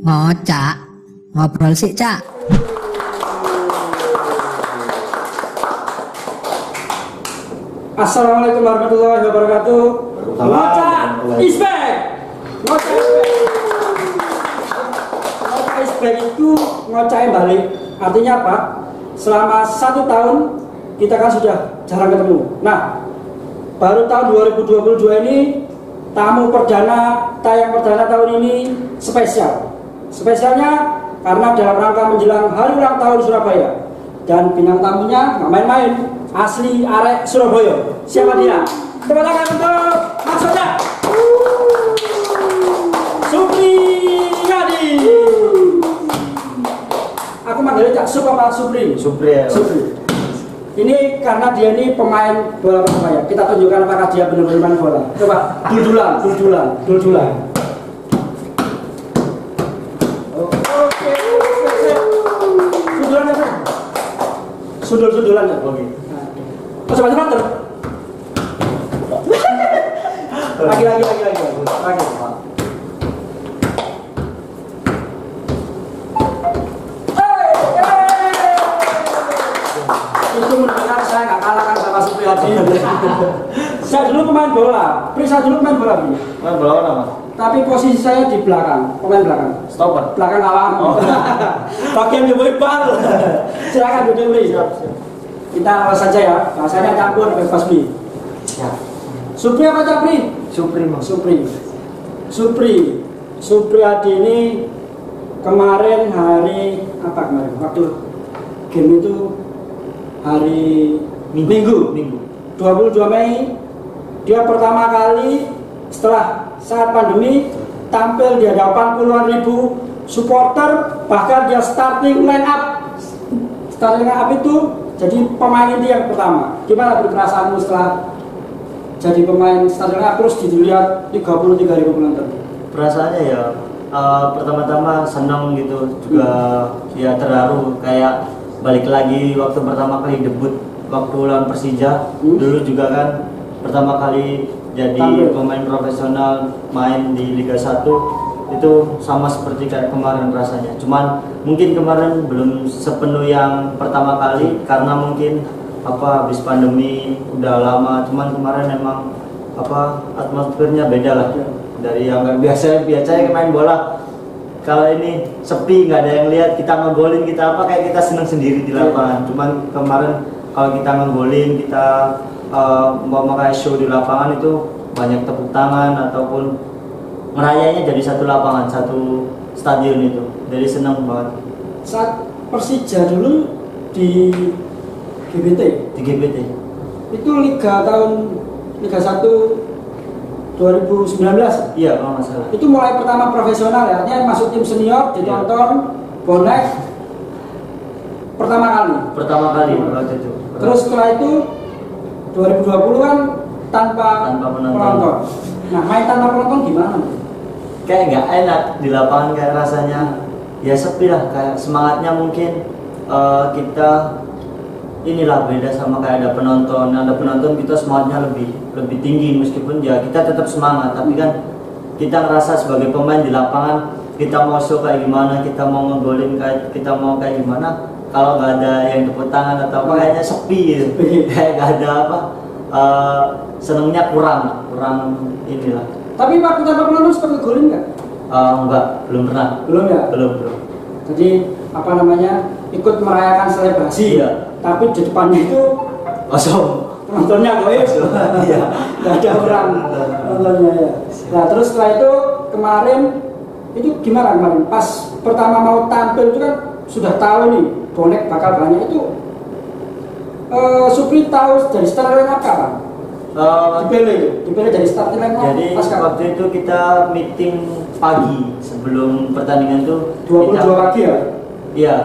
ngocak. Ngobrol sih, Cak. Assalamualaikum warahmatullahi wabarakatuh. Ngocak is back. Ngocak is back. Ngocak is back itu ngocaknya balik. Artinya apa? Selama 1 tahun kita kan sudah jarang ketemu. Nah, baru tahun 2022 ini tamu perdana, tayang perdana tahun ini spesial. Spesialnya karena dalam rangka menjelang hari ulang tahun Surabaya. Dan bintang tamunya nggak main-main, asli arek Surabaya. Siapa dia? Tepuk tangan untuk maksudnya Supri Ngadi. Aku manggilnya Cak Sup apa Supri? Supri ya. Supri. Ini karena dia ini pemain bola Persebaya. Kita tunjukkan apakah dia benar-benar main bola. Coba dul-dulan. Oke. Sundulan apa? Sundul-sundulan ya. Oke. Coba coba. Lagi. Itu mendengar saya nggak kalahkan sama Supriyadi. Saya dulu pemain bola. Saya dulu pemain bola. Main bola apa, Mas? Tapi posisi saya di belakang, pemain belakang. Stopper. Belakang awam. Oh. Bagian jemput bal. Silakan duduk beli. Kita awas saja ya. Bahasanya campur bebas beli. Ya. Supri apa Capri? Supri, Mas. Supriyadi ini kemarin hari apa kemarin? Waktu game itu hari Minggu. 22 Mei dia pertama kali setelah saat pandemi tampil di hadapan puluhan ribu supporter, bahkan dia starting line up itu jadi pemain inti yang pertama. Gimana perasaanmu setelah jadi pemain starting line up terus dilihat 33.000 penonton? Perasaannya ya pertama-tama senang gitu, juga ya terharu, kayak balik lagi waktu pertama kali debut waktu lawan Persija. Dulu juga kan pertama kali jadi pemain profesional main di Liga 1, itu sama seperti kayak kemarin rasanya. Cuman mungkin kemarin belum sepenuh yang pertama kali karena mungkin habis pandemi udah lama. Cuman kemarin emang atmosfernya beda lah dari yang biasanya main bola. Kalau ini sepi, nggak ada yang lihat, kita ngegolin, kita kayak kita seneng sendiri di lapangan. Cuman kemarin kalau kita ngegolin, kita mau kayak show di lapangan itu banyak tepuk tangan ataupun merayanya jadi satu lapangan, satu stadion itu. Jadi seneng banget. Saat Persija dulu di GBT. Itu Liga 1 2019. Iya, kalau nggak salah. Itu mulai pertama profesional ya, artinya masuk tim senior, ditonton, bonek pertama kali waktu itu. Terus setelah itu 2020 kan tanpa penonton. Nah, main tanpa penonton gimana? Kayak nggak enak di lapangan, kayak rasanya ya sepi lah, kayak semangatnya mungkin kita inilah beda sama kayak ada penonton kita semangatnya lebih tinggi, meskipun ya kita tetap semangat, tapi kan kita ngerasa sebagai pemain di lapangan kita mau show kayak gimana, kita mau ngegolin kita mau kayak gimana, kalau nggak ada yang tepuk tangan atau kayaknya sepi gitu. Kayak nggak ada senengnya kurang inilah. Tapi waktu tanpa penonton sempat ngegolin nggak? Enggak, belum pernah. Belum ya? Belum. Jadi ikut merayakan selebrasi. Iya. Tapi di depannya itu kosong. Penontonnya goib. Iya. Nggak ada orang penontonnya ya. Nah, terus setelah itu kemarin itu gimana kemarin? Pas pertama mau tampil itu kan sudah tahu nih bonek bakal banyak itu. Supri tahu dari starting line apa? Dipilih dari starting line apa? Jadi waktu itu kita meeting pagi sebelum pertandingan tuh 22 pagi ya? Iya,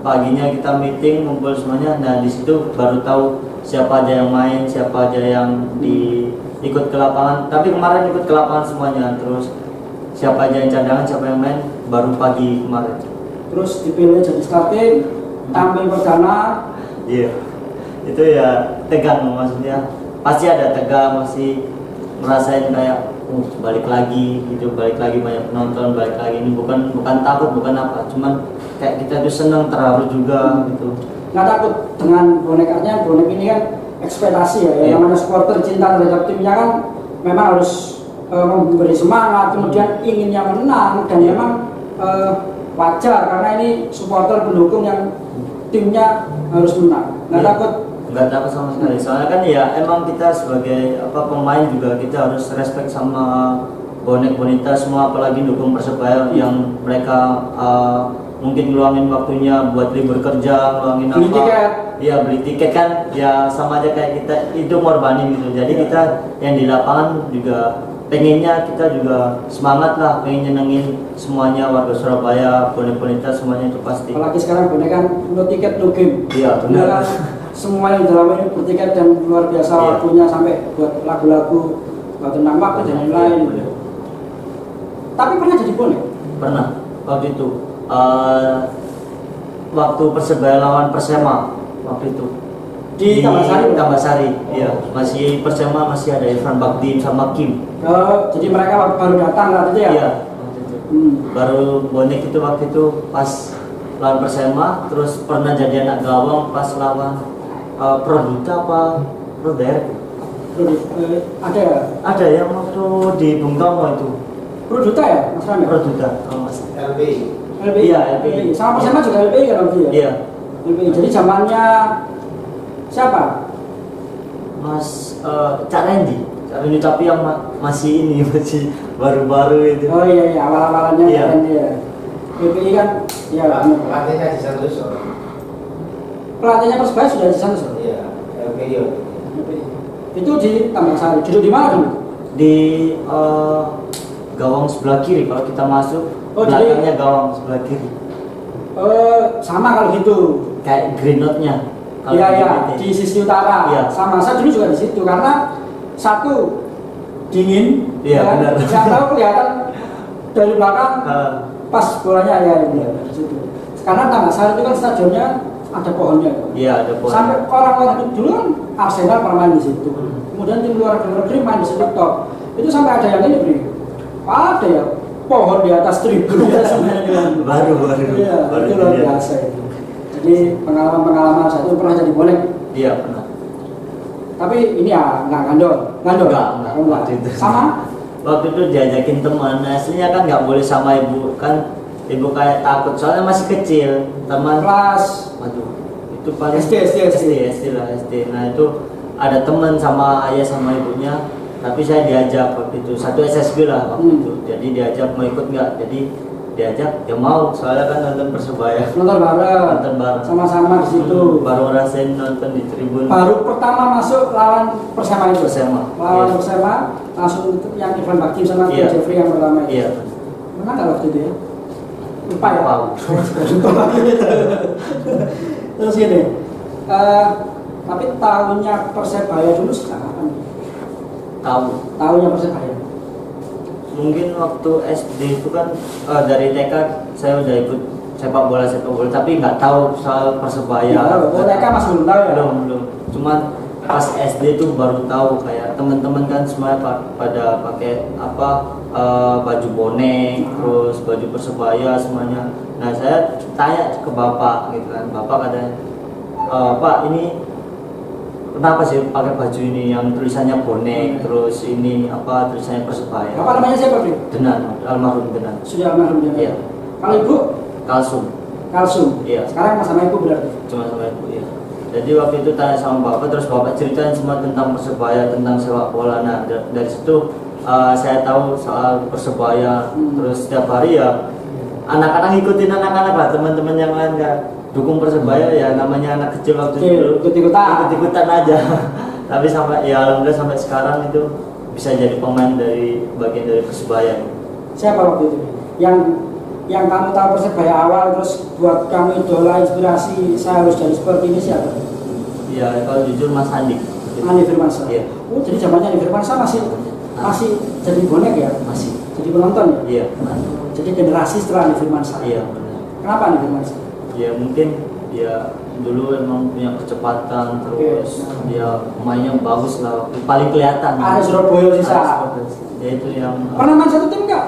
paginya kita meeting, ngumpul semuanya. Nah, di situ baru tahu siapa aja yang main, siapa aja yang ikut ke lapangan. Tapi kemarin ikut ke lapangan semuanya. Terus siapa aja yang cadangan, siapa yang main baru pagi kemarin. Terus dipilih jadi starting, tampil perdana. Iya. Itu ya tegang, maksudnya pasti ada tegang, masih ngerasain kayak balik lagi gitu, balik lagi banyak penonton, balik lagi ini bukan takut, bukan apa, cuman kayak kita tuh seneng, terharu juga gitu. Nggak takut dengan bonekanya, bonek ini kan ekspektasi ya, yang namanya supporter cinta terhadap timnya kan memang harus memberi semangat, kemudian inginnya menang, dan memang wajar karena ini supporter pendukung yang timnya harus menang. Nggak takut? Nggak takut sama sekali, soalnya kan ya emang kita sebagai pemain juga kita harus respect sama bonek bonita semua, apalagi dukung Persebaya yang mereka mungkin ngeluangin waktunya buat libur kerja, ngeluangin beli tiket. Iya, beli tiket kan ya sama aja kayak kita itu ngorbanin gitu. Jadi kita yang di lapangan juga pengennya kita juga semangat lah, pengen nyenengin semuanya warga Surabaya, bonek bonita semuanya itu pasti. Apalagi sekarang bonek kan no tiket no game. Iya benar. Semua yang dalam ini bertiket dan luar biasa waktunya sampai buat lagu-lagu tentang waktu dan lain-lain. Tapi pernah jadi bonek? Pernah waktu itu. Waktu Persebaya lawan Persema waktu itu di Tambasari, iya masih Persema masih ada Irfan Bakdim sama Kim. Jadi mereka baru datang waktu itu ya? Iya, baru bonek itu waktu itu pas lawan Persema, terus pernah jadi anak gawang pas lawan Produta apa Proder? Ada yang waktu di Bung Tomo itu. Produta ya, Mas Rami? Produta, Mas. LPI. Iya, LPI. Sama Persema juga LPI kan waktu ya? Iya. LPI. Jadi zamannya siapa? Mas Cak Randy, tapi yang masih ini masih baru-baru itu. Oh iya, awal-awalannya Cak Randy ya. LPI kan, ya. Pelatihnya di Santoso. Pelatihnya Persebaya sudah di sana. Iya, LPI. Itu di Tambasari. Duduk di mana dulu? Di gawang sebelah kiri kalau kita masuk. Belakangnya gawang sebelah kiri. Sama kalau gitu. Kayak green note-nya. Iya, di sisi utara. Iya. Sama saya dulu juga di situ karena satu dingin. Iya, benar. Yang tahu kelihatan dari belakang pas bolanya ya di situ. Karena Tambasari itu kan stadionnya ada pohonnya. Iya, ada pohon. Sampai orang-orang dulu kan Arsenal pernah main di situ. Kemudian tim luar negeri main di situ top. Itu sampai ada yang ini beri. Ada ya pohon di atas tribun ya sebenarnya. baru iya, itu luar biasa itu. Jadi pengalaman saya itu pernah jadi bonek. Iya pernah. Tapi ini ya nggak ngandol. Enggak. Waktu itu. Sama? Waktu itu diajakin teman. Aslinya kan nggak boleh sama ibu kan. Ibu kayak takut soalnya masih kecil. Teman kelas. Waduh. Itu paling SD lah SD. Nah itu ada teman sama ayah sama ibunya. Tapi saya diajak waktu itu, satu SSB lah waktu itu. Jadi diajak mau ikut nggak? Jadi diajak ya mau, soalnya kan nonton Persebaya. Nonton bareng. Sama-sama di situ. Baru ngerasain nonton di tribun. Baru pertama masuk lawan Persema itu. Lawan iya. Persema langsung yang Irfan Baktim sama Jeffrey yang pertama itu. Iya. Menang nggak waktu itu ya? Lupa ya. Terus gini. Tapi tahunnya Persebaya dulu sekarang. Tahunnya Persebaya. Mungkin waktu SD itu kan dari TK saya udah ikut sepak bola, tapi nggak tahu soal Persebaya. TK masih belum tahu ya? Belum. Cuman pas SD itu baru tahu kayak teman-teman kan semua pada pakai baju bonek, terus baju Persebaya semuanya. Nah saya tanya ke bapak gitu kan, bapak katanya, Pak ini kenapa sih pakai baju ini yang tulisannya bonek, terus ini tulisannya Persebaya? Apa namanya siapa, Bri? Denan, almarhum Denan. Sudah almarhum Denan. Iya. Kalau ibu? Kalsum. Iya. Sekarang sama ibu berarti? Cuma sama ibu, iya. Jadi waktu itu tanya sama bapak, terus bapak ceritain semua tentang Persebaya, tentang sepak bola. Nah dari situ saya tahu soal Persebaya. Terus setiap hari ya anak-anak ngikutin anak-anak lah, teman-teman yang lain kan. Dukung Persebaya ya, namanya anak kecil waktu itu ikut-ikutan aja. Tapi alhamdulillah sampai sekarang itu bisa jadi pemain bagian dari Persebaya. Siapa waktu itu yang kamu tahu Persebaya awal terus buat kamu idola, inspirasi, saya harus jadi seperti ini siapa? Ya kalau jujur Mas Andi Firmansyah. Iya. Jadi zamannya Andi Firmansyah masih jadi bonek ya? Masih. Jadi penonton ya? Iya. Jadi generasi setelah Andi Firmansyah. Iya benar. Kenapa Andi Firmansyah? Ya mungkin ya dulu emang punya kecepatan, terus dia mainnya bagus lah, paling kelihatan. Ada Surabaya sisa. Ya itu yang Pernah main satu tim nggak?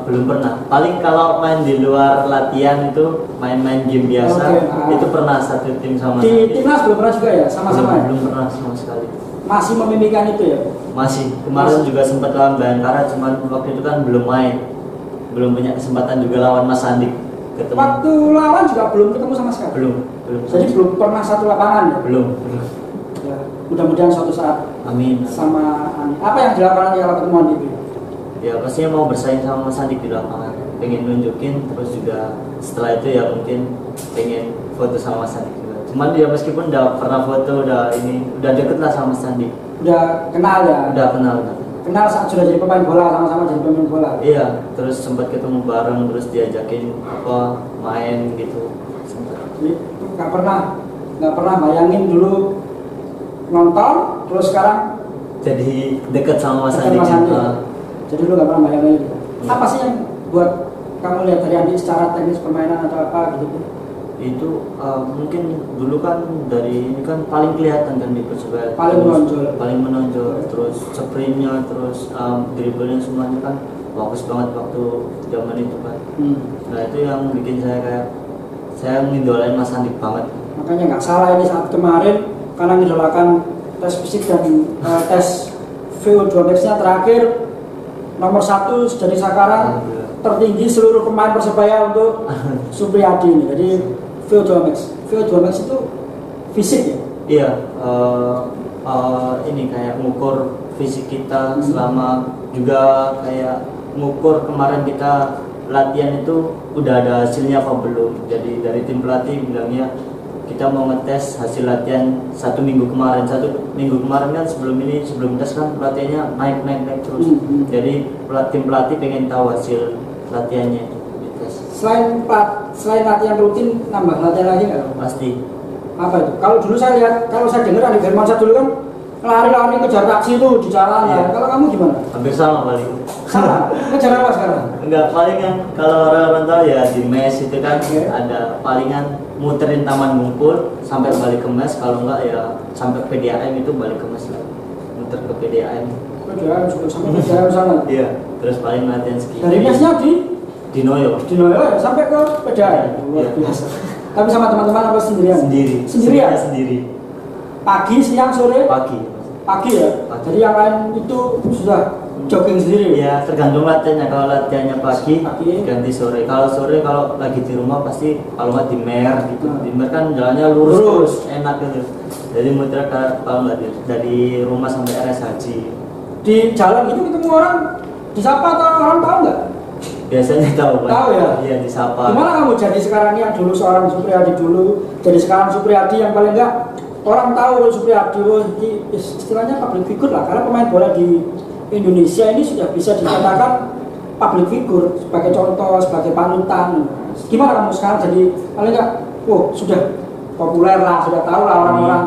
belum pernah. Paling kalau main di luar latihan itu main-main game biasa. Oke, Itu pernah satu tim sama Di timnas belum pernah juga ya, sama-sama ya? belum pernah sama sekali. Masih memimpikan itu ya? Masih kemarin juga sempat lawan Bayangkara, cuman waktu itu kan belum main, belum punya kesempatan juga lawan Mas Andik ketemu. Waktu lawan juga belum ketemu sama sekali? Belum. Jadi belum pernah satu lapangan ya? Belum. Ya, mudah-mudahan suatu saat Amin. sama apa yang dilakukan kalau ketemuan itu? Ya pastinya mau bersaing sama Mas Andik di lapangan, pengen nunjukin, terus juga setelah itu ya mungkin pengen foto sama Mas Andik juga. Cuman dia meskipun udah pernah foto, udah deket lah sama Mas Andik. Udah kenal ya? Udah kenal. Kenal saat sudah jadi pemain bola, sama-sama jadi pemain bola? Iya, terus sempat ketemu bareng, terus diajakin main gitu. Jadi nggak pernah bayangin dulu nonton, terus sekarang Jadi deket sama Mas dekat Andik. Mas Andi. Jadi lu nggak pernah bayangin itu. Apa sih yang buat kamu lihat dari Andi secara teknis permainan atau apa gitu? Itu mungkin dulu kan dari ini kan paling kelihatan kan di Persebaya, paling menonjol, terus sprintnya, terus dribblenya semuanya kan bagus banget waktu zaman itu kan. Nah itu yang bikin saya ngidolain Mas Andik banget. Makanya nggak salah ini saat kemarin karena ngidolakan tes fisik dan tes VO2 max-nya terakhir nomor 1 jadi sekarang tertinggi seluruh pemain Persebaya untuk Supriyadi ini. Jadi VO2 max itu fisik ya? Iya, ini kayak ngukur fisik kita selama juga kayak ngukur kemarin kita latihan itu udah ada hasilnya apa belum. Jadi dari tim pelatih bilangnya kita mau ngetes hasil latihan 1 minggu kemarin. 1 minggu kemarin kan sebelum tes kan pelatihannya naik terus. Jadi tim pelatih pengen tahu hasil latihannya dites. Selain latihan rutin, nambah latihan lagi nggak? Pasti. Apa itu? Kalau dulu saya lihat, kalau saya dengar Andi Firmansyah dulu kan lari-lari kejar taksi itu di jalan. Iya. Kalau kamu gimana? Hampir sama paling. Sama? Kejar apa sekarang? Enggak, palingan kalau orang-orang tahu ya di mes itu kan ada palingan muterin Taman Bungkul sampai balik ke mes, kalau enggak ya sampai PDAM itu balik ke mes lagi, muter ke PDAM. PDAM sudah sampai PDAM sana. Iya, terus paling latihan ski. Dari mesnya di Noyo ya, sampai ke PDAM. Luar biasa. Tapi sama teman-teman apa sendirian? Sendirian. Sendiri. Pagi, siang, sore? Pagi ya. Jadi yang lain itu sudah jogging sendiri. Ya tergantung latihannya. Kalau latihannya pagi ganti sore. Kalau sore kalau lagi di rumah pasti kalau nggak di mer gitu. Di mer kan jalannya lurus enak gitu. Jadi muter kalau nggak dari rumah sampai RS Haji. Di jalan itu ketemu orang disapa atau orang tahu nggak? Biasanya tahu. Tahu ya. Iya disapa. Gimana kamu jadi sekarang yang dulu seorang Supriyadi dulu jadi sekarang Supriyadi yang paling enggak orang tahu Supriyadi istilahnya public figure lah, karena pemain bola di Indonesia ini sudah bisa dikatakan public figure sebagai contoh, sebagai panutan. Gimana kamu sekarang jadi paling enggak, sudah populer lah, sudah tahu lah orang-orang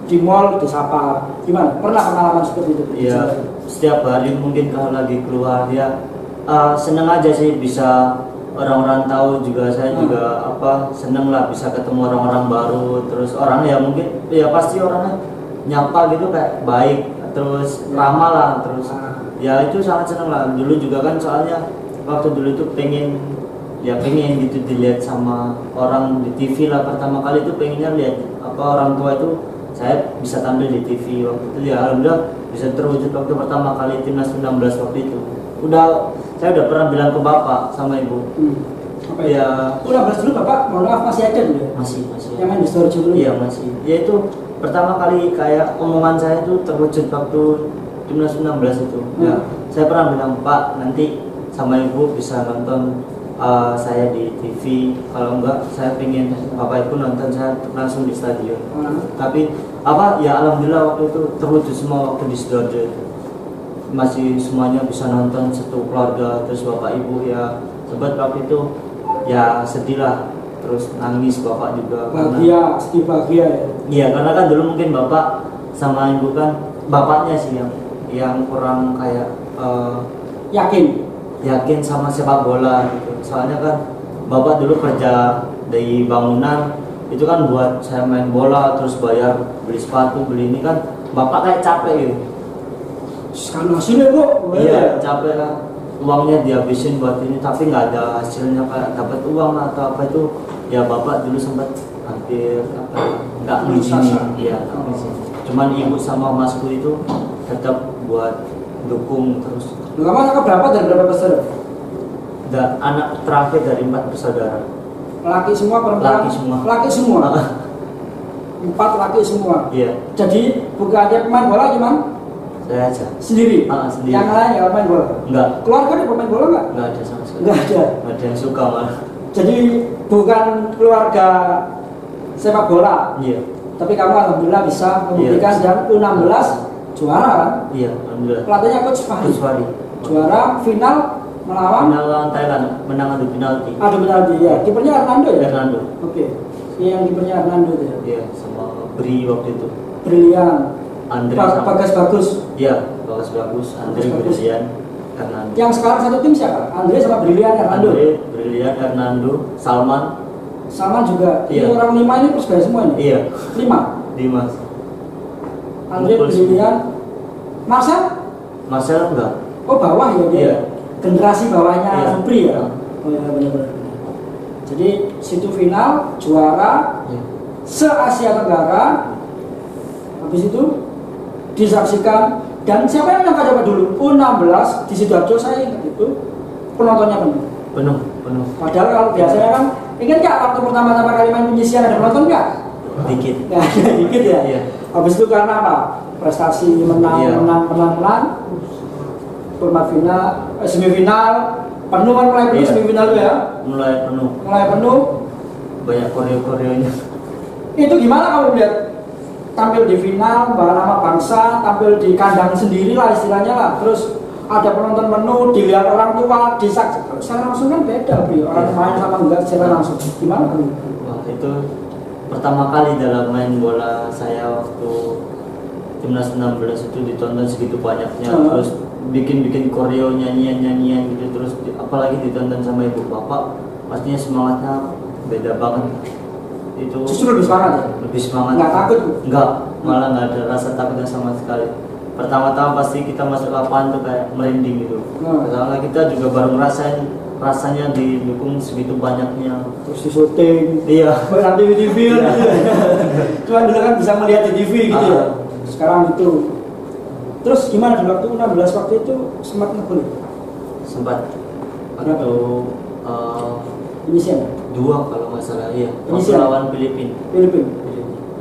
di mall disapa. Gimana? Pernah pengalaman seperti itu? Iya, setiap hari mungkin kalau lagi keluar ya seneng aja sih bisa orang-orang tahu juga. Saya juga seneng lah bisa ketemu orang-orang baru, terus orang ya mungkin ya pasti orangnya nyapa gitu kayak baik, terus ramah lah, terus ya itu sangat seneng lah. Dulu juga kan soalnya waktu dulu itu pengen gitu dilihat sama orang di TV lah, pertama kali itu pengennya lihat orang tua itu saya bisa tampil di TV waktu itu. Ya alhamdulillah bisa terwujud waktu pertama kali timnas 19 waktu itu. Saya udah pernah bilang ke bapak sama ibu. Apa ya? Udah dulu bapak, mohon maaf masih ada dulu. Masih. Yang main di storage dulu. Iya masih. Ya itu pertama kali kayak omongan saya itu terwujud waktu timnas 19 itu. Ya, saya pernah bilang Pak nanti sama ibu bisa nonton saya di TV. Kalau enggak saya pengen bapak ibu nonton saya langsung di stadion. Tapi ya alhamdulillah waktu itu terwujud semua waktu di Sidoarjo itu. Masih semuanya bisa nonton satu keluarga, terus bapak ibu ya sempat waktu itu ya sedih lah, terus nangis bapak juga sedih bahagia ya. Iya karena kan dulu mungkin bapak sama ibu kan bapaknya sih yang kurang kayak yakin sama sepak bola gitu. Soalnya kan bapak dulu kerja di bangunan itu kan buat saya main bola terus bayar beli sepatu beli ini kan bapak kayak capek gitu. Sekarang hasilnya kok. Iya, capek kan. Uangnya dihabisin buat ini tapi nggak ada hasilnya, kayak dapat uang atau apa itu. Ya bapak dulu sempat hampir apa nggak ngizinin, iya nggak ngizinin. Cuman ibu sama masku itu tetap buat dukung terus. Kamu anak berapa dan berapa bersaudara? Anak terakhir dari 4 bersaudara. Laki semua, perempuan? Laki semua. Laki semua. 4 laki semua. Iya. Jadi bukan dia pemain bola cuman Saya aja. sendiri. Sendiri. Yang lain ya main bola. Enggak. Keluarga ada pemain bola nggak? Enggak ada sama sekali. Nggak ada. Nggak ada yang suka malah. Jadi bukan keluarga sepak bola. Iya. Tapi kamu alhamdulillah bisa membuktikan Iya. dan U16 juara kan? Iya, alhamdulillah. Pelatihnya coach Fahri. Terus Fahri. Juara final melawan Final lawan Thailand, menang adu penalti. adu penalti ya. Kipernya Hernando ya? Hernando. Oke. Yang kipernya Hernando itu ya. Iya, sama Bri waktu itu. Brilian. Andre sama Bagas bagus. Iya, bagus. Andre Bagus. Brilian, Hernando. Yang sekarang satu tim siapa? Andre sama Brilian Hernando. Andre Brilian, Hernando, Salman. Salman juga. Iya. Ini orang 5 ini Persebaya semua ini. Iya, 5. Dimas. Andre Ngumpul Brilian. Marcel? Marcel enggak? Oh bawah ya dia. Iya. Generasi bawahnya Iya. Supri ya. Iya. Oh ya benar-benar. Jadi situ final juara Iya. se-Asia Tenggara. Habis itu disaksikan dan siapa yang nyangka coba dulu U16 di Sidoarjo, saya ingat itu penontonnya penuh. Penuh. Padahal kalau biasanya kan ingat nggak waktu pertama-tama kali main penyisian ada penonton nggak? Dikit. Nggak ada dikit ya. Iya. Habis itu karena apa? Prestasi menang, Iya. menang. Format final, semifinal penuh kan mulai penuh Iya. semifinal itu ya. Mulai penuh. Banyak koreo-koreonya. Itu gimana kamu lihat? Tampil di final, bawa nama bangsa, tampil di kandang sendiri lah istilahnya lah. Terus ada penonton penuh, dilihat orang tua, disaksikan. Secara langsung kan beda, Bi. Orang main sama enggak secara langsung. Gimana? Wah, itu pertama kali dalam main bola saya waktu timnas 16 itu ditonton segitu banyaknya. Terus bikin koreo nyanyian gitu, terus apalagi ditonton sama ibu bapak, pastinya semangatnya beda banget. Itu Justru lebih semangat ya? Lebih semangat. Nggak takut? Nggak, malah nggak ada rasa takutnya sama sekali. Pertama-tama pasti kita masuk lapangan tuh kayak merinding gitu. Karena kita juga baru ngerasain rasanya didukung segitu banyaknya. Terus di syuting, Iya. nanti di TV kan. Cuman dulu kan bisa melihat di TV gitu ya. Sekarang itu. Terus gimana di waktu 16 waktu itu sempat ngebul? Sempat Berapa? waktu Inisian? 2 kalau nggak salah, iya. Waktu Inisial? lawan Filipina. Filipin?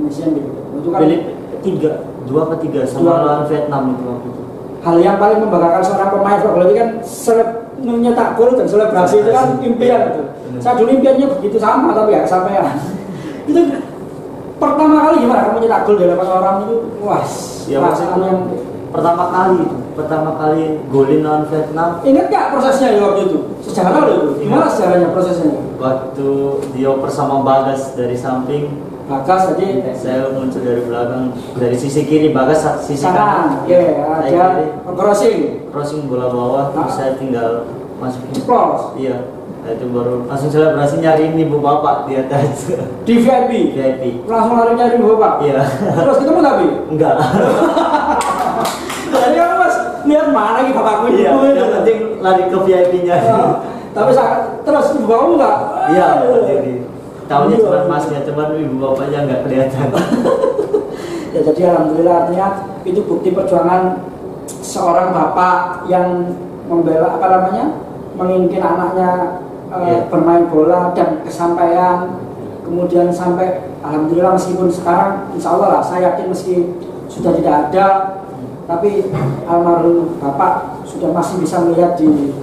Inisian Filipin. Itu kan Filipina 2 ke 3 sama Dua. lawan Vietnam itu waktu itu. hal yang paling membanggakan seorang pemain sepak bola itu kan nyetak gol dan selebrasi itu kan impian itu. Saya dulu impiannya begitu sama tapi ya kesampaian. Itu pertama kali gimana kamu nyetak gol di hadapan orang itu? Wah, Ya waktu itu yang pertama kali golin lawan Vietnam. ingat nggak prosesnya ya waktu itu? Sejarah loh itu. Gimana sejarahnya prosesnya? Waktu dioper sama Bagas dari samping, Bagas tadi saya muncul dari belakang, dari sisi kiri, Bagas sisi kanan, kanan. ya Saya ada kiri, crossing, crossing bola bawah, terus saya tinggal masukin. ceplos Iya, nah itu baru langsung selebrasi nyariin ibu bapak di atas di VIP. VIP. Langsung lari nyari bapak. Iya. Terus ketemu tapi? Enggak. Jadi kamu mas lihat mana lagi bapakku itu? Iya, yang penting lari ke VIP-nya. Tapi terus ibu bapakmu enggak? Iya, jadi tahunya cuma masnya, cuman ibu bapaknya nggak kelihatan. Ya jadi alhamdulillah artinya itu bukti perjuangan seorang bapak yang membela apa namanya menginginkan anaknya bermain bola dan kesampaian, kemudian sampai alhamdulillah meskipun sekarang insya Allah lah saya yakin meski sudah tidak ada, tapi almarhum bapak sudah masih bisa melihat di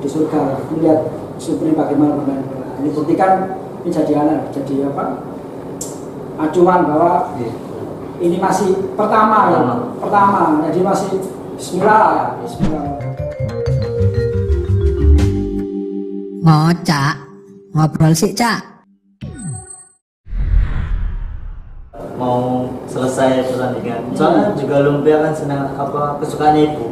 surga, melihat Supri bagaimana bermain bola. Ini buktikan ini jadi apa acuan bahwa ini masih pertama, jadi masih Bismillah ya, Bismillah. Ngocak, ngobrol sih Cak. Mau selesai pertandingan. Soalnya juga lumpia kan senang apa kesukaan ibu.